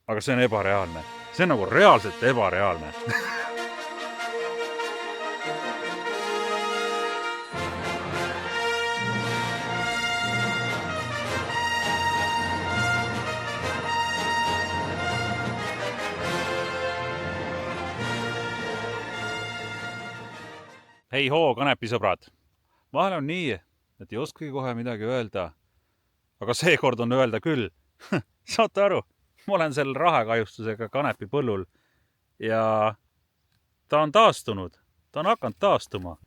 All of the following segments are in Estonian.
aga see on ebareaalne. See on nagu reaalselt ebareaalne. Hei hoo, kanepisõbrad! Vahel on nii, et ei oskagi kohe midagi öelda. Aga seekord on öelda küll. Saate aru? Ma olen seal rahakahjustusega kanepipõllul ja ta on taastunud. Ta on hakanud taastuma.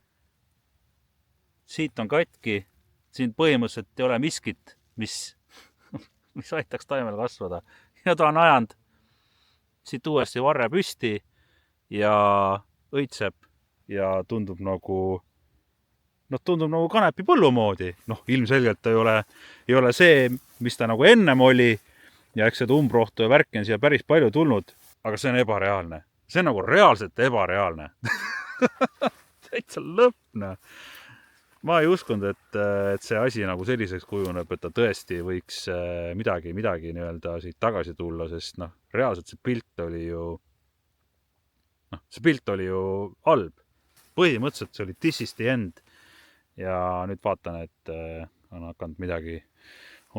Siit on katki. Siin põhimõtteliselt ei ole miskit, mis aitaks taimel kasvada. Ja ta on ajanud siit uuesti varre püsti ja õitseb ja tundub nagu kanepipõllu moodi. Ilmselgelt ta ei ole see, mis ta nagu ennem oli. Ja eks seda umbrohtu ja värki on siia päris palju tulnud, aga see on ebareaalne. See on nagu reaalselt ebareaalne. Täitsa lõpna. Ma ei uskunud, et see asi nagu selliseks kujuneb, et ta tõesti võiks midagi nii-öelda siit tagasi tulla, sest reaalselt see pilt oli ju halb. Põhimõtteliselt see oli this is the end. Ja nüüd vaatan, et on hakanud midagi,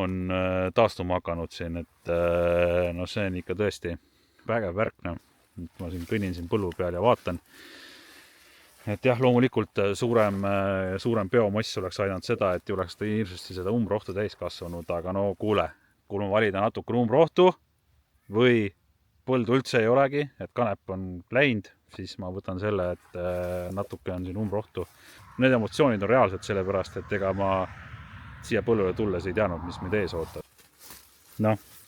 on taastuma hakanud siin, et see on ikka tõesti vägev värk. Ma siin kõnnin siin põllu peal ja vaatan, et jah, loomulikult suurem biomass oleks aidanud seda, et oleks ta hirmsasti seda umbrohtu täis kasvanud, aga kuule, kui ma valida natuke umbrohtu või põldu üldse ei olegi, et kanep on läinud, siis ma võtan selle, et natuke on siin umbrohtu. Need emotsioonid on reaalselt sellepärast, et ega ma siia põllule tulles ei teadnud, mis meid ees ootab.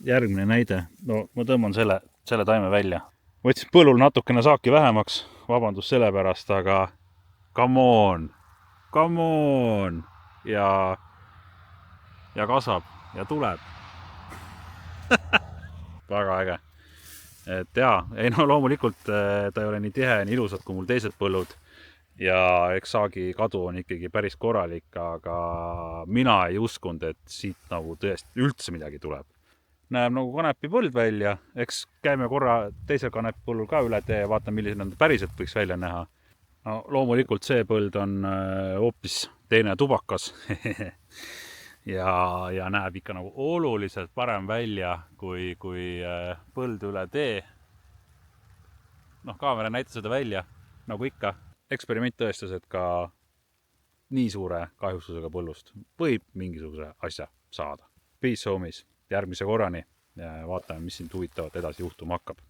Järgmine näide. Ma tõmban selle taime välja. Võtsin põllul natukene saaki vähemaks, vabandust selle pärast, aga come on! Ja kasvab ja tuleb. Väga äge. Et jaa, loomulikult ta ei ole nii tihe ja nii ilusad kui mul teised põllud. Ja eks saagi kadu on ikkagi päris korralik, aga mina ei uskunud, et siit nagu tõesti üldse midagi tuleb. Näeb nagu kanepipõld välja, eks käime korra teisel kanepipõllul ka üle tee ja vaatan, millised nad päriselt võiks välja näha. Loomulikult see põld on hoopis teine tubakas ja näeb ikka nagu oluliselt parem välja kui põld üle tee. Kaamera näitas seda välja, nagu ikka. Eksperiment tõestas, et ka nii suure kahjustusega põllust võib mingisuguse asja saada. Peace homies, järgmise korrani ja vaatame, mis siin huvitavat edasi juhtuma hakkab.